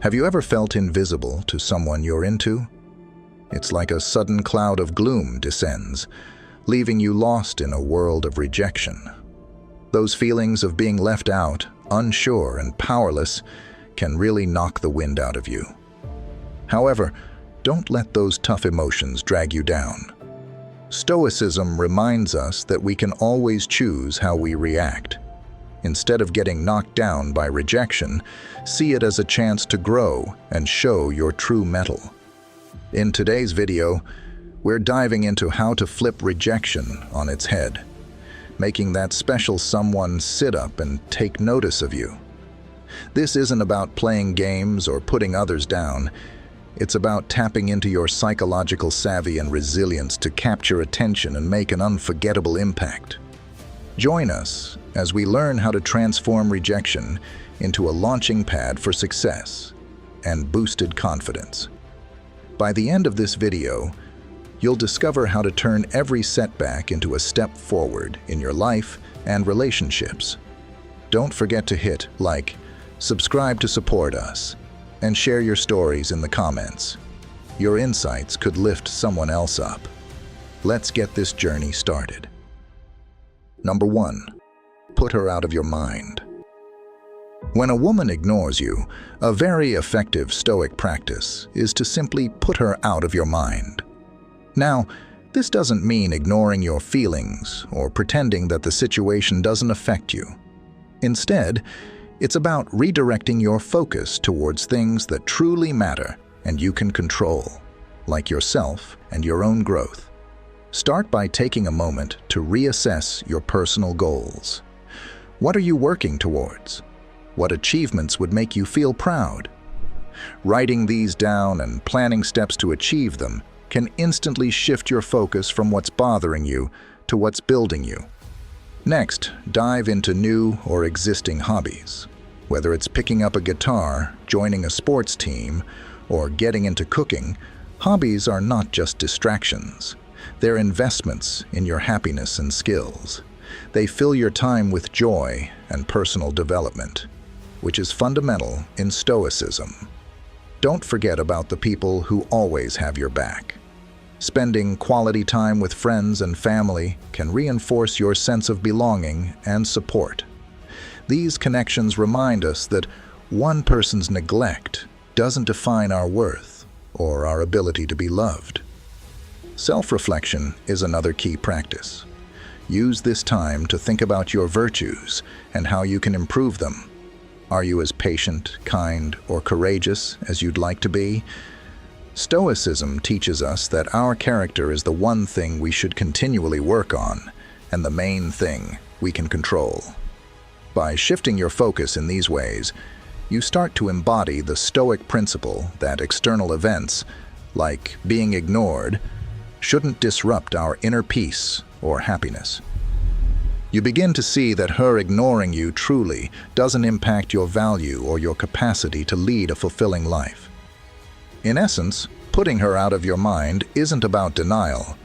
Have you ever felt invisible to someone you're into? It's like a sudden cloud of gloom descends, leaving you lost in a world of rejection. Those feelings of being left out, unsure and powerless, can really knock the wind out of you. However, don't let those tough emotions drag you down. Stoicism reminds us that we can always choose how we react. Instead of getting knocked down by rejection, see it as a chance to grow and show your true mettle. In today's video, we're diving into how to flip rejection on its head, making that special someone sit up and take notice of you. This isn't about playing games or putting others down. It's about tapping into your psychological savvy and resilience to capture attention and make an unforgettable impact. Join us as we learn how to transform rejection into a launching pad for success and boosted confidence. By the end of this video, you'll discover how to turn every setback into a step forward in your life and relationships. Don't forget to hit like, subscribe to support us, and share your stories in the comments. Your insights could lift someone else up. Let's get this journey started. Number 1. Put her out of your mind. When a woman ignores you, a very effective Stoic practice is to simply put her out of your mind. Now, this doesn't mean ignoring your feelings or pretending that the situation doesn't affect you. Instead, it's about redirecting your focus towards things that truly matter and you can control, like yourself and your own growth. Start by taking a moment to reassess your personal goals. What are you working towards? What achievements would make you feel proud? Writing these down and planning steps to achieve them can instantly shift your focus from what's bothering you to what's building you. Next, dive into new or existing hobbies. Whether it's picking up a guitar, joining a sports team, or getting into cooking, hobbies are not just distractions. They're investments in your happiness and skills. They fill your time with joy and personal development, which is fundamental in Stoicism. Don't forget about the people who always have your back. Spending quality time with friends and family can reinforce your sense of belonging and support. These connections remind us that one person's neglect doesn't define our worth or our ability to be loved. Self-reflection is another key practice. Use this time to think about your virtues and how you can improve them. Are you as patient, kind, or courageous as you'd like to be? Stoicism teaches us that our character is the one thing we should continually work on, and the main thing we can control. By shifting your focus in these ways, you start to embody the Stoic principle that external events, like being ignored, shouldn't disrupt our inner peace or happiness. You begin to see that her ignoring you truly doesn't impact your value or your capacity to lead a fulfilling life. In essence, putting her out of your mind isn't about denial.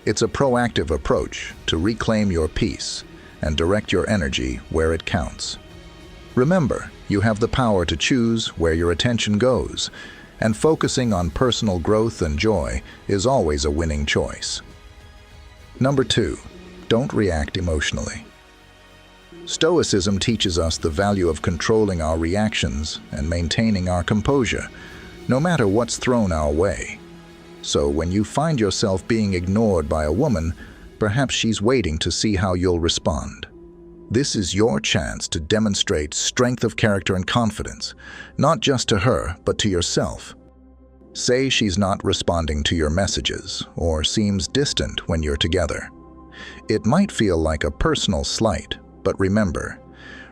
It's a proactive approach to reclaim your peace and direct your energy where it counts. Remember, you have the power to choose where your attention goes, and focusing on personal growth and joy is always a winning choice. Number 2. Don't react emotionally. Stoicism teaches us the value of controlling our reactions and maintaining our composure, no matter what's thrown our way. So when you find yourself being ignored by a woman, perhaps she's waiting to see how you'll respond. This is your chance to demonstrate strength of character and confidence, not just to her, but to yourself. Say she's not responding to your messages or seems distant when you're together. It might feel like a personal slight, but remember,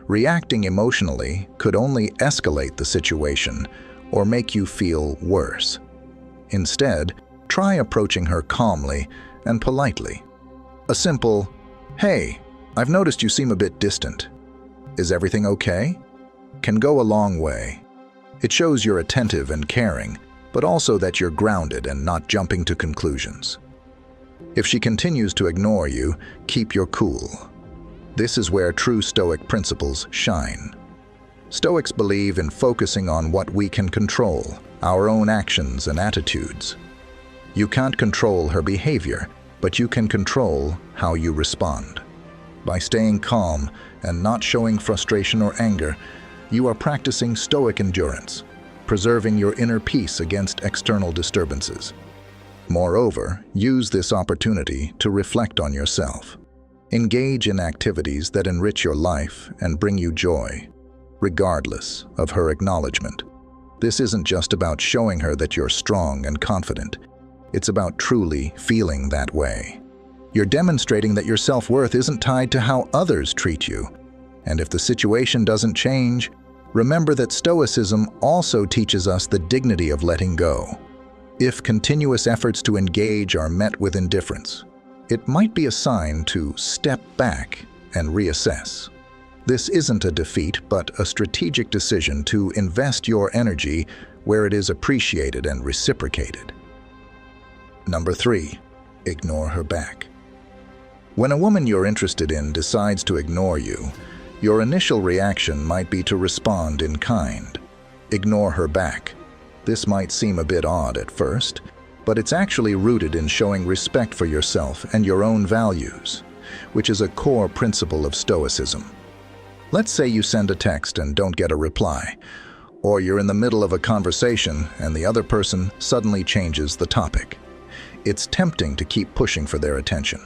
reacting emotionally could only escalate the situation or make you feel worse. Instead, try approaching her calmly and politely. A simple, "Hey, I've noticed you seem a bit distant. Is everything okay?" can go a long way. It shows you're attentive and caring, but also that you're grounded and not jumping to conclusions. If she continues to ignore you, keep your cool. This is where true Stoic principles shine. Stoics believe in focusing on what we can control, our own actions and attitudes. You can't control her behavior, but you can control how you respond. By staying calm and not showing frustration or anger, you are practicing Stoic endurance, preserving your inner peace against external disturbances. Moreover, use this opportunity to reflect on yourself. Engage in activities that enrich your life and bring you joy, regardless of her acknowledgement. This isn't just about showing her that you're strong and confident. It's about truly feeling that way. You're demonstrating that your self-worth isn't tied to how others treat you. And if the situation doesn't change, remember that Stoicism also teaches us the dignity of letting go. If continuous efforts to engage are met with indifference, it might be a sign to step back and reassess. This isn't a defeat, but a strategic decision to invest your energy where it is appreciated and reciprocated. Number 3, ignore her back. When a woman you're interested in decides to ignore you, your initial reaction might be to respond in kind. Ignore her back. This might seem a bit odd at first, but it's actually rooted in showing respect for yourself and your own values, which is a core principle of Stoicism. Let's say you send a text and don't get a reply, or you're in the middle of a conversation and the other person suddenly changes the topic. It's tempting to keep pushing for their attention.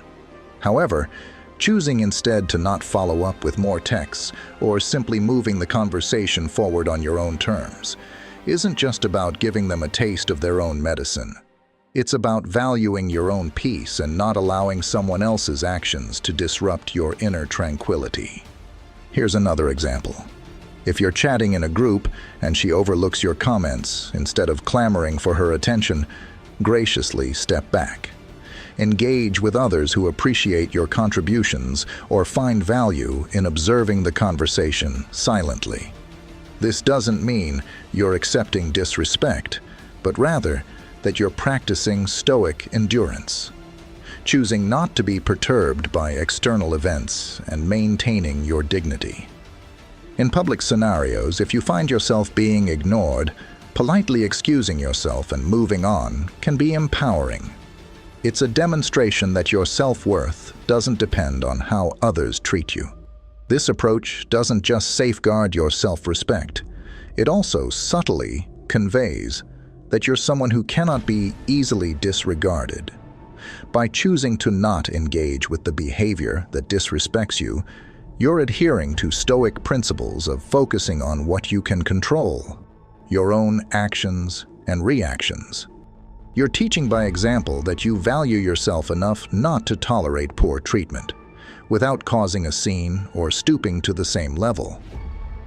However, choosing instead to not follow up with more texts or simply moving the conversation forward on your own terms isn't just about giving them a taste of their own medicine. It's about valuing your own peace and not allowing someone else's actions to disrupt your inner tranquility. Here's another example. If you're chatting in a group and she overlooks your comments instead of clamoring for her attention, graciously step back. Engage with others who appreciate your contributions or find value in observing the conversation silently. This doesn't mean you're accepting disrespect, but rather that you're practicing Stoic endurance, choosing not to be perturbed by external events and maintaining your dignity. In public scenarios, if you find yourself being ignored, politely excusing yourself and moving on can be empowering. It's a demonstration that your self-worth doesn't depend on how others treat you. This approach doesn't just safeguard your self-respect, it also subtly conveys that you're someone who cannot be easily disregarded. By choosing to not engage with the behavior that disrespects you, you're adhering to Stoic principles of focusing on what you can control, your own actions and reactions. You're teaching by example that you value yourself enough not to tolerate poor treatment, without causing a scene or stooping to the same level.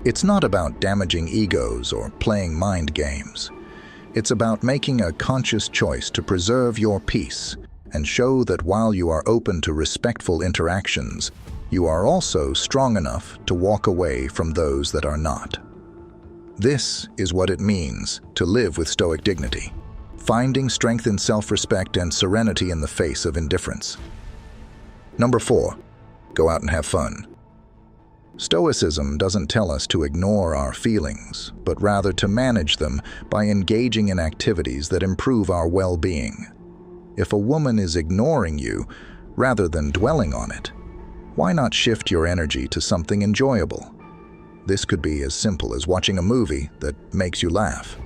It's not about damaging egos or playing mind games. It's about making a conscious choice to preserve your peace and show that while you are open to respectful interactions, you are also strong enough to walk away from those that are not. This is what it means to live with Stoic dignity, finding strength in self-respect and serenity in the face of indifference. Number 4, go out and have fun. Stoicism doesn't tell us to ignore our feelings, but rather to manage them by engaging in activities that improve our well-being. If a woman is ignoring you, rather than dwelling on it, why not shift your energy to something enjoyable? This could be as simple as watching a movie that makes you laugh,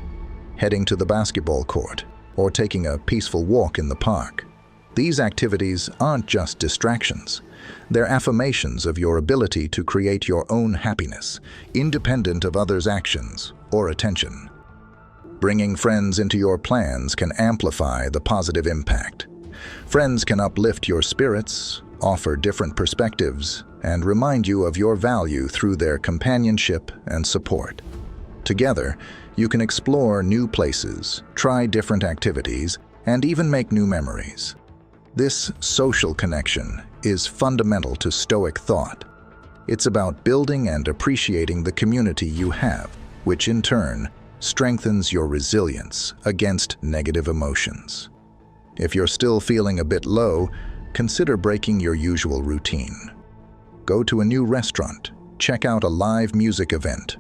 heading to the basketball court, or taking a peaceful walk in the park. These activities aren't just distractions. They're affirmations of your ability to create your own happiness, independent of others' actions or attention. Bringing friends into your plans can amplify the positive impact. Friends can uplift your spirits, offer different perspectives, and remind you of your value through their companionship and support. Together, you can explore new places, try different activities, and even make new memories. This social connection is fundamental to Stoic thought. It's about building and appreciating the community you have, which in turn strengthens your resilience against negative emotions. If you're still feeling a bit low, consider breaking your usual routine. Go to a new restaurant, check out a live music event,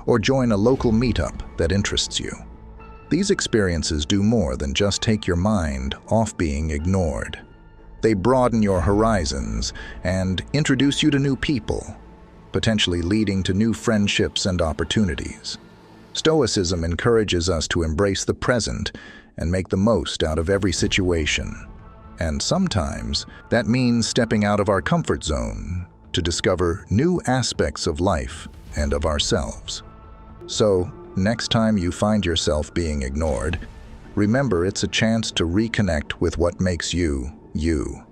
or join a local meetup that interests you. These experiences do more than just take your mind off being ignored. They broaden your horizons and introduce you to new people, potentially leading to new friendships and opportunities. Stoicism encourages us to embrace the present and make the most out of every situation. And sometimes that means stepping out of our comfort zone to discover new aspects of life and of ourselves. So, next time you find yourself being ignored, remember it's a chance to reconnect with what makes you, you.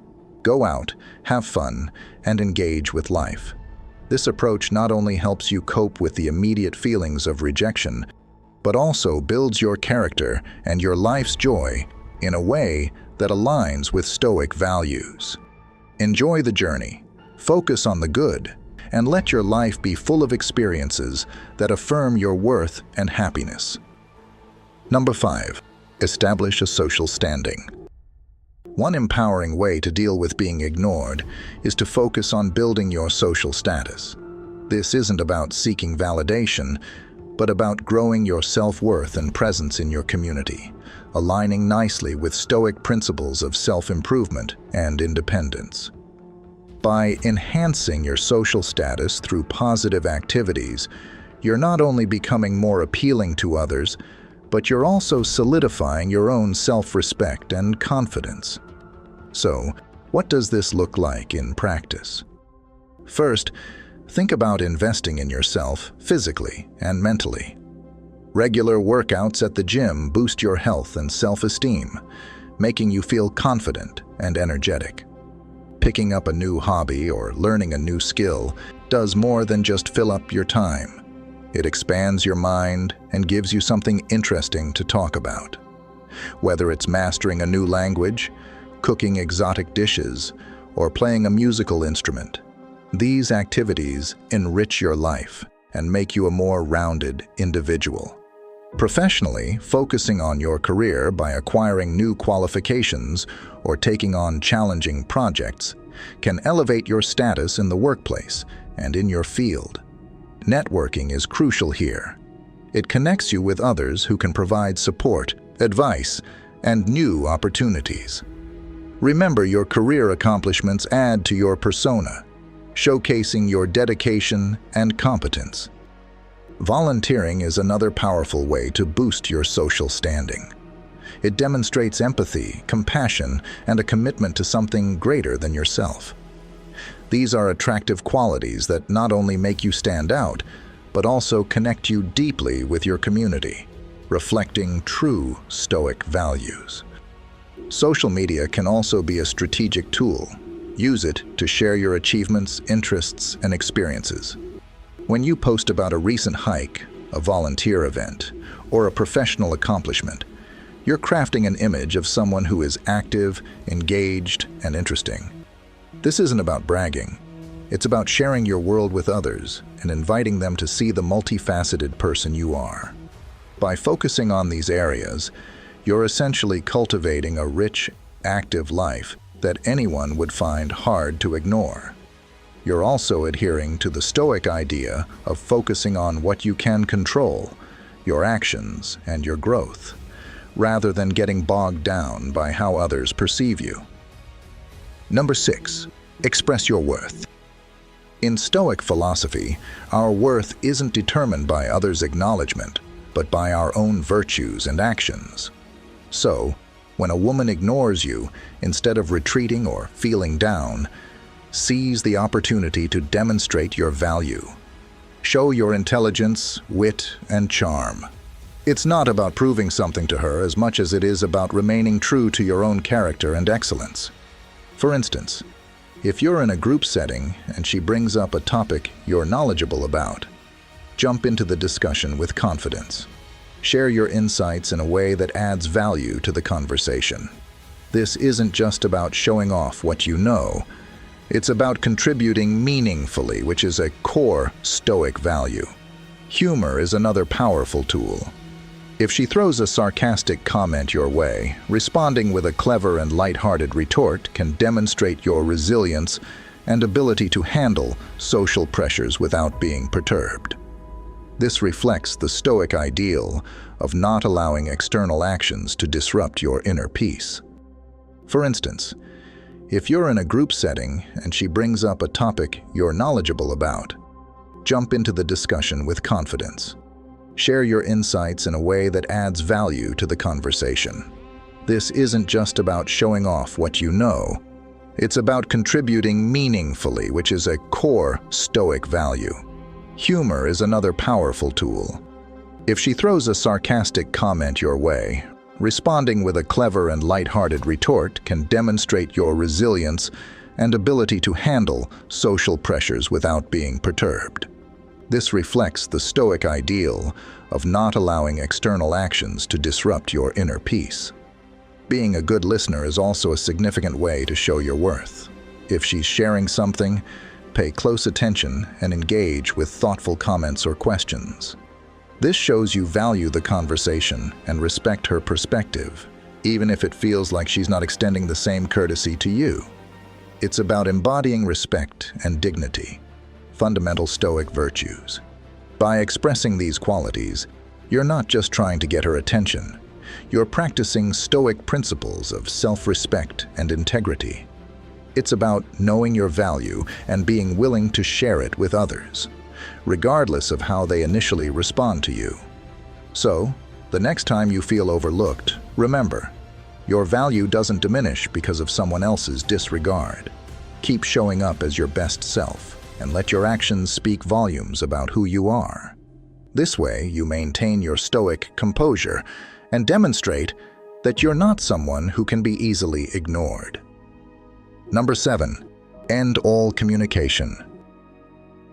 Go out, have fun, and engage with life. This approach not only helps you cope with the immediate feelings of rejection, but also builds your character and your life's joy in a way that aligns with Stoic values. Enjoy the journey, focus on the good, and let your life be full of experiences that affirm your worth and happiness. Number 5. Establish a social standing. One empowering way to deal with being ignored is to focus on building your social status. This isn't about seeking validation, but about growing your self-worth and presence in your community, aligning nicely with Stoic principles of self-improvement and independence. By enhancing your social status through positive activities, you're not only becoming more appealing to others, but you're also solidifying your own self-respect and confidence. So, what does this look like in practice? First, think about investing in yourself physically and mentally. Regular workouts at the gym boost your health and self-esteem, making you feel confident and energetic. Picking up a new hobby or learning a new skill does more than just fill up your time. It expands your mind and gives you something interesting to talk about. Whether it's mastering a new language, cooking exotic dishes, or playing a musical instrument, these activities enrich your life and make you a more rounded individual. Professionally, focusing on your career by acquiring new qualifications or taking on challenging projects can elevate your status in the workplace and in your field. Networking is crucial here. It connects you with others who can provide support, advice, and new opportunities. Remember, your career accomplishments add to your persona, showcasing your dedication and competence. Volunteering is another powerful way to boost your social standing. It demonstrates empathy, compassion, and a commitment to something greater than yourself. These are attractive qualities that not only make you stand out, but also connect you deeply with your community, reflecting true Stoic values. Social media can also be a strategic tool. Use it to share your achievements, interests, and experiences. When you post about a recent hike, a volunteer event, or a professional accomplishment, you're crafting an image of someone who is active, engaged, and interesting. This isn't about bragging. It's about sharing your world with others and inviting them to see the multifaceted person you are. By focusing on these areas, you're essentially cultivating a rich, active life that anyone would find hard to ignore. You're also adhering to the Stoic idea of focusing on what you can control, your actions and your growth, rather than getting bogged down by how others perceive you. Number 6. Express your worth. In Stoic philosophy, our worth isn't determined by others' acknowledgement, but by our own virtues and actions. So, when a woman ignores you, instead of retreating or feeling down, seize the opportunity to demonstrate your value. Show your intelligence, wit, and charm. It's not about proving something to her as much as it is about remaining true to your own character and excellence. For instance, if you're in a group setting and she brings up a topic you're knowledgeable about, jump into the discussion with confidence. Share your insights in a way that adds value to the conversation. This isn't just about showing off what you know. It's about contributing meaningfully, which is a core Stoic value. Humor is another powerful tool. If she throws a sarcastic comment your way, responding with a clever and lighthearted retort can demonstrate your resilience and ability to handle social pressures without being perturbed. This reflects the Stoic ideal of not allowing external actions to disrupt your inner peace. For instance, if you're in a group setting and she brings up a topic you're knowledgeable about, jump into the discussion with confidence. Share your insights in a way that adds value to the conversation. This isn't just about showing off what you know. It's about contributing meaningfully, which is a core Stoic value. Humor is another powerful tool. If she throws a sarcastic comment your way, responding with a clever and light-hearted retort can demonstrate your resilience and ability to handle social pressures without being perturbed. This reflects the Stoic ideal of not allowing external actions to disrupt your inner peace. Being a good listener is also a significant way to show your worth. If she's sharing something, pay close attention and engage with thoughtful comments or questions. This shows you value the conversation and respect her perspective, even if it feels like she's not extending the same courtesy to you. It's about embodying respect and dignity, fundamental Stoic virtues. By expressing these qualities, you're not just trying to get her attention. You're practicing Stoic principles of self-respect and integrity. It's about knowing your value and being willing to share it with others, regardless of how they initially respond to you. So, the next time you feel overlooked, remember, your value doesn't diminish because of someone else's disregard. Keep showing up as your best self and let your actions speak volumes about who you are. This way, you maintain your Stoic composure and demonstrate that you're not someone who can be easily ignored. Number 7, end all communication.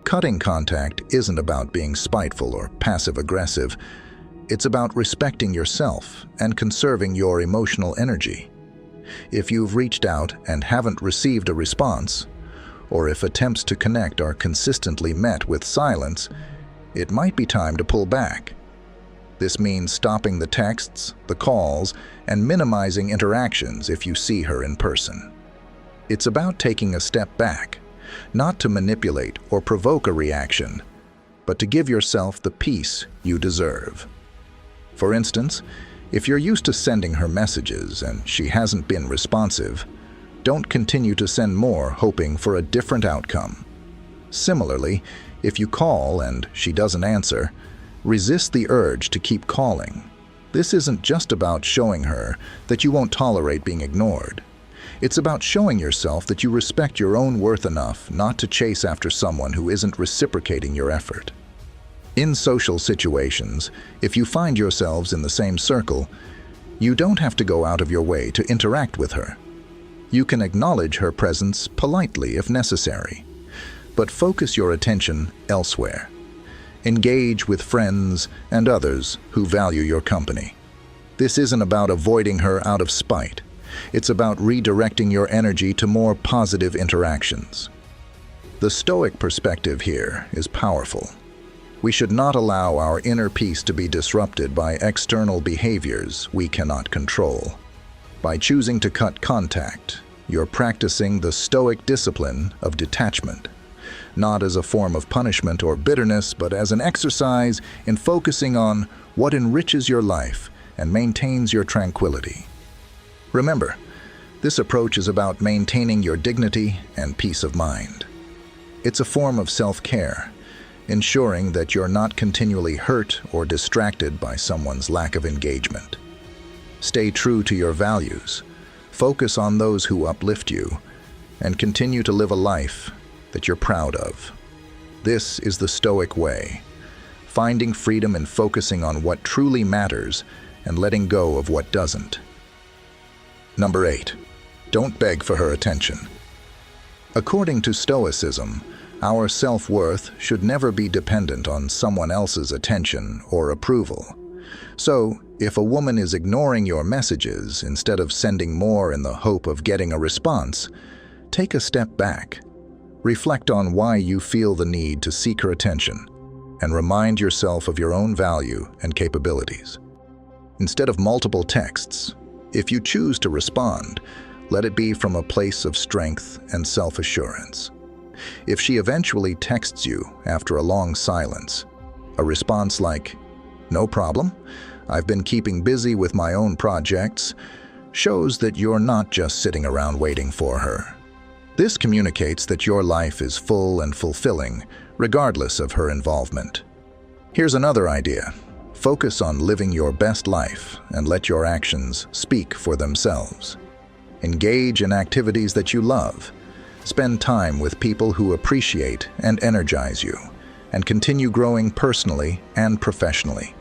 Cutting contact isn't about being spiteful or passive-aggressive. It's about respecting yourself and conserving your emotional energy. If you've reached out and haven't received a response, or if attempts to connect are consistently met with silence, it might be time to pull back. This means stopping the texts, the calls, and minimizing interactions if you see her in person. It's about taking a step back, not to manipulate or provoke a reaction, but to give yourself the peace you deserve. For instance, if you're used to sending her messages and she hasn't been responsive, don't continue to send more hoping for a different outcome. Similarly, if you call and she doesn't answer, resist the urge to keep calling. This isn't just about showing her that you won't tolerate being ignored. It's about showing yourself that you respect your own worth enough not to chase after someone who isn't reciprocating your effort. In social situations, if you find yourselves in the same circle, you don't have to go out of your way to interact with her. You can acknowledge her presence politely if necessary, but focus your attention elsewhere. Engage with friends and others who value your company. This isn't about avoiding her out of spite. It's about redirecting your energy to more positive interactions. The Stoic perspective here is powerful. We should not allow our inner peace to be disrupted by external behaviors we cannot control. By choosing to cut contact, you're practicing the Stoic discipline of detachment, not as a form of punishment or bitterness, but as an exercise in focusing on what enriches your life and maintains your tranquility. Remember, this approach is about maintaining your dignity and peace of mind. It's a form of self-care, ensuring that you're not continually hurt or distracted by someone's lack of engagement. Stay true to your values, focus on those who uplift you, and continue to live a life that you're proud of. This is the Stoic way, finding freedom in focusing on what truly matters and letting go of what doesn't. Number 8, don't beg for her attention. According to Stoicism, our self-worth should never be dependent on someone else's attention or approval. So, if a woman is ignoring your messages instead of sending more in the hope of getting a response, take a step back. Reflect on why you feel the need to seek her attention, and remind yourself of your own value and capabilities. Instead of multiple texts, if you choose to respond, let it be from a place of strength and self-assurance. If she eventually texts you after a long silence, A response like, "No problem, I've been keeping busy with my own projects," shows that you're not just sitting around waiting for her. This communicates that your life is full and fulfilling, regardless of her involvement. Here's another idea. Focus on living your best life and let your actions speak for themselves. Engage in activities that you love. Spend time with people who appreciate and energize you, and continue growing personally and professionally.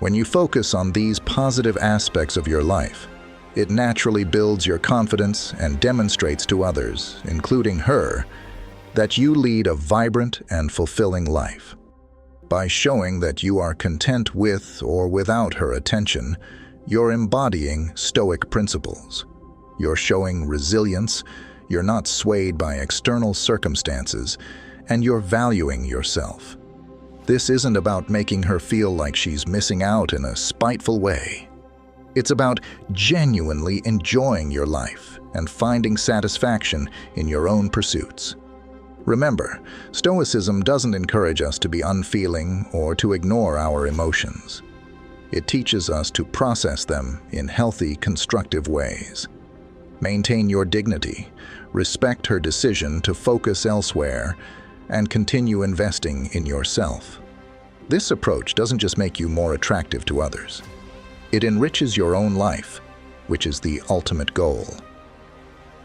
When you focus on these positive aspects of your life, it naturally builds your confidence and demonstrates to others, including her, that you lead a vibrant and fulfilling life. By showing that you are content with or without her attention, you're embodying Stoic principles. You're showing resilience, you're not swayed by external circumstances, and you're valuing yourself. This isn't about making her feel like she's missing out in a spiteful way. It's about genuinely enjoying your life and finding satisfaction in your own pursuits. Remember, Stoicism doesn't encourage us to be unfeeling or to ignore our emotions. It teaches us to process them in healthy, constructive ways. Maintain your dignity, respect her decision to focus elsewhere, and continue investing in yourself. This approach doesn't just make you more attractive to others. It enriches your own life, which is the ultimate goal.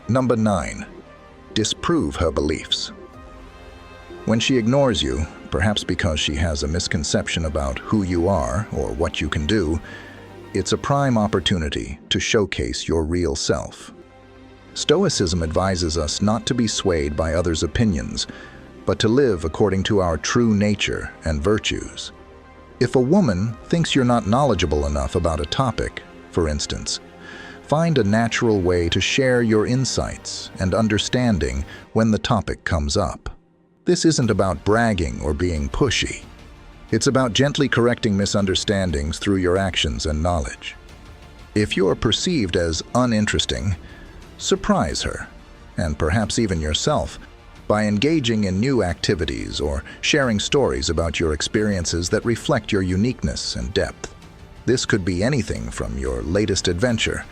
Number 9. Disprove her beliefs. When she ignores you, perhaps because she has a misconception about who you are or what you can do, it's a prime opportunity to showcase your real self. Stoicism advises us not to be swayed by others' opinions, but to live according to our true nature and virtues. If a woman thinks you're not knowledgeable enough about a topic, for instance, find a natural way to share your insights and understanding when the topic comes up. This isn't about bragging or being pushy. It's about gently correcting misunderstandings through your actions and knowledge. If you're perceived as uninteresting, surprise her, and perhaps even yourself, by engaging in new activities or sharing stories about your experiences that reflect your uniqueness and depth. This could be anything from your latest adventure,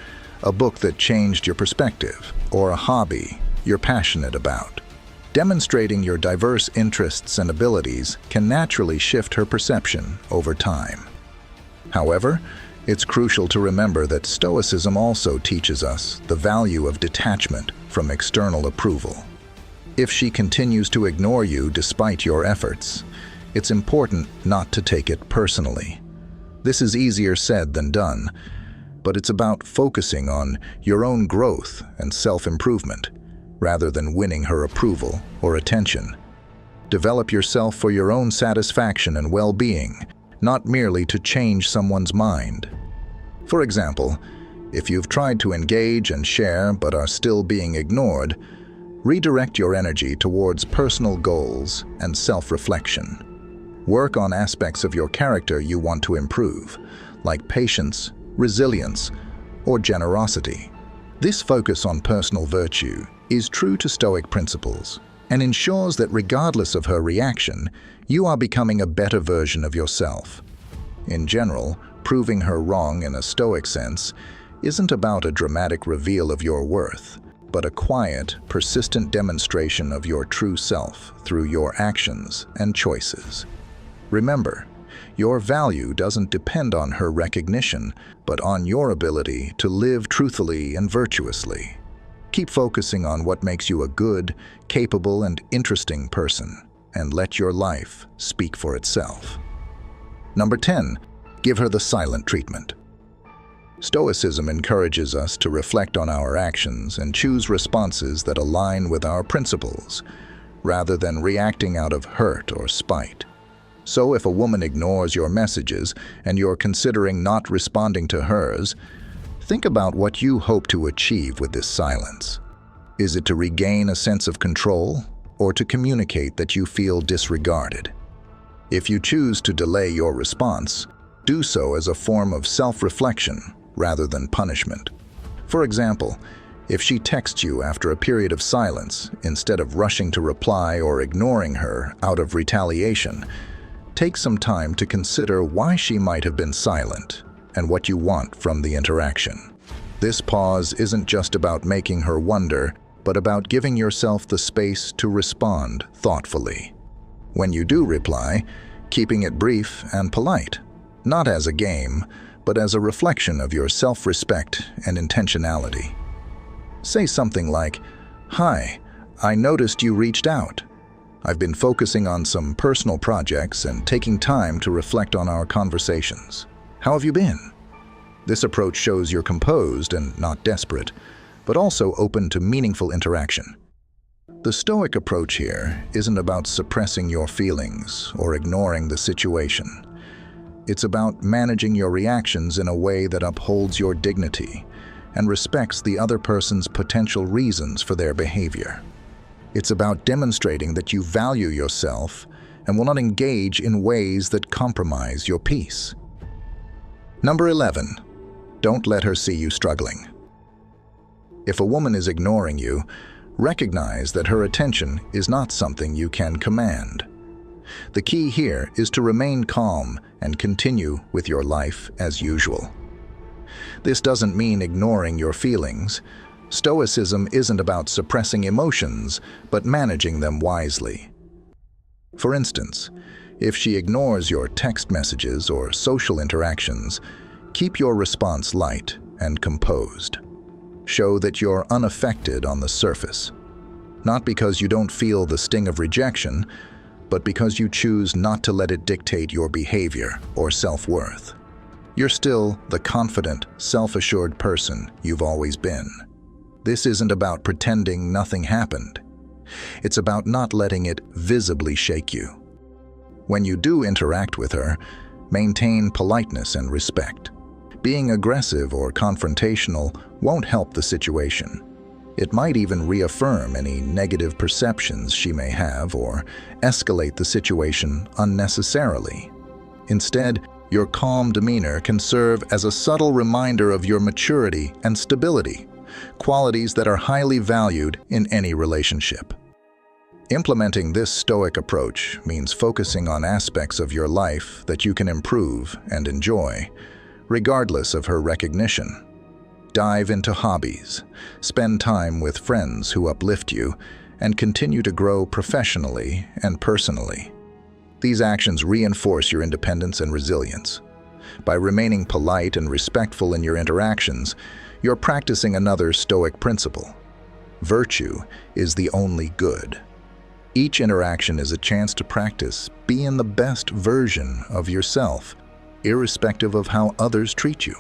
a book that changed your perspective, or a hobby you're passionate about. Demonstrating your diverse interests and abilities can naturally shift her perception over time. However, it's crucial to remember that Stoicism also teaches us the value of detachment from external approval. If she continues to ignore you despite your efforts, it's important not to take it personally. This is easier said than done, but it's about focusing on your own growth and self-improvement, rather than winning her approval or attention. Develop yourself for your own satisfaction and well-being, not merely to change someone's mind. For example, if you've tried to engage and share but are still being ignored, redirect your energy towards personal goals and self-reflection. Work on aspects of your character you want to improve, like patience, resilience, or generosity. This focus on personal virtue is true to Stoic principles and ensures that regardless of her reaction, you are becoming a better version of yourself. In general, proving her wrong in a Stoic sense isn't about a dramatic reveal of your worth, but a quiet, persistent demonstration of your true self through your actions and choices. Remember, your value doesn't depend on her recognition, but on your ability to live truthfully and virtuously. Keep focusing on what makes you a good, capable, and interesting person, and let your life speak for itself. Number 10. Give her the silent treatment. Stoicism encourages us to reflect on our actions and choose responses that align with our principles, rather than reacting out of hurt or spite. So if a woman ignores your messages and you're considering not responding to hers, think about what you hope to achieve with this silence. Is it to regain a sense of control, or to communicate that you feel disregarded? If you choose to delay your response, do so as a form of self-reflection rather than punishment. For example, if she texts you after a period of silence, instead of rushing to reply or ignoring her out of retaliation, take some time to consider why she might have been silent and what you want from the interaction. This pause isn't just about making her wonder, but about giving yourself the space to respond thoughtfully. When you do reply, keeping it brief and polite, not as a game, but as a reflection of your self-respect and intentionality. Say something like, "Hi, I noticed you reached out. I've been focusing on some personal projects and taking time to reflect on our conversations. How have you been?" This approach shows you're composed and not desperate, but also open to meaningful interaction. The Stoic approach here isn't about suppressing your feelings or ignoring the situation. It's about managing your reactions in a way that upholds your dignity and respects the other person's potential reasons for their behavior. It's about demonstrating that you value yourself and will not engage in ways that compromise your peace. Number 11. Don't let her see you struggling. If a woman is ignoring you, recognize that her attention is not something you can command. The key here is to remain calm and continue with your life as usual. This doesn't mean ignoring your feelings. Stoicism isn't about suppressing emotions, but managing them wisely. For instance, if she ignores your text messages or social interactions, keep your response light and composed. Show that you're unaffected on the surface, not because you don't feel the sting of rejection, but because you choose not to let it dictate your behavior or self-worth. You're still the confident, self-assured person you've always been. This isn't about pretending nothing happened. It's about not letting it visibly shake you. When you do interact with her, maintain politeness and respect. Being aggressive or confrontational won't help the situation. It might even reaffirm any negative perceptions she may have or escalate the situation unnecessarily. Instead, your calm demeanor can serve as a subtle reminder of your maturity and stability, qualities that are highly valued in any relationship. Implementing this Stoic approach means focusing on aspects of your life that you can improve and enjoy, regardless of her recognition. Dive into hobbies, spend time with friends who uplift you, and continue to grow professionally and personally. These actions reinforce your independence and resilience. By remaining polite and respectful in your interactions, you're practicing another Stoic principle. Virtue is the only good. Each interaction is a chance to practice being the best version of yourself, irrespective of how others treat you.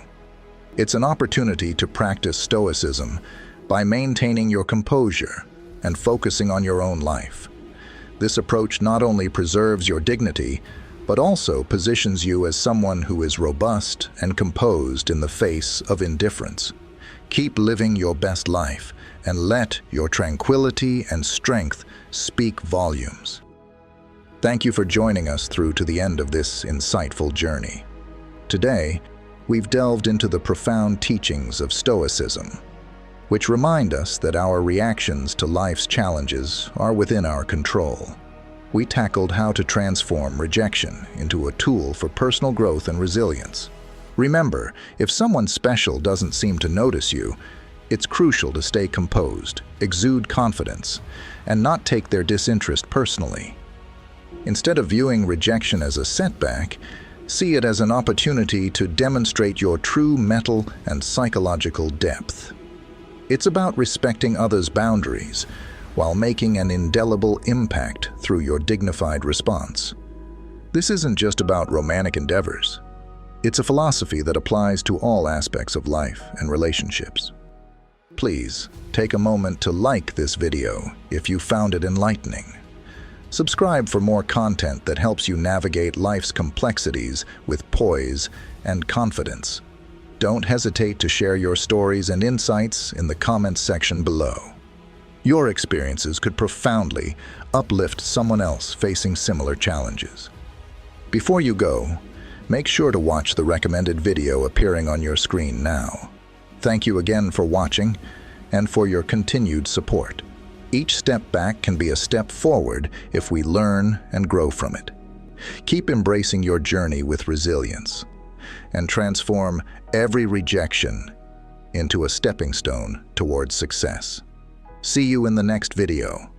It's an opportunity to practice Stoicism by maintaining your composure and focusing on your own life. This approach not only preserves your dignity, but also positions you as someone who is robust and composed in the face of indifference. Keep living your best life and let your tranquility and strength speak volumes. Thank you for joining us through to the end of this insightful journey. Today, we've delved into the profound teachings of Stoicism, which remind us that our reactions to life's challenges are within our control. We tackled how to transform rejection into a tool for personal growth and resilience. Remember, if someone special doesn't seem to notice you, it's crucial to stay composed, exude confidence, and not take their disinterest personally. Instead of viewing rejection as a setback, see it as an opportunity to demonstrate your true mental and psychological depth. It's about respecting others' boundaries while making an indelible impact through your dignified response. This isn't just about romantic endeavors. It's a philosophy that applies to all aspects of life and relationships. Please take a moment to like this video if you found it enlightening. Subscribe for more content that helps you navigate life's complexities with poise and confidence. Don't hesitate to share your stories and insights in the comments section below. Your experiences could profoundly uplift someone else facing similar challenges. Before you go, make sure to watch the recommended video appearing on your screen now. Thank you again for watching and for your continued support. Each step back can be a step forward if we learn and grow from it. Keep embracing your journey with resilience and transform every rejection into a stepping stone towards success. See you in the next video.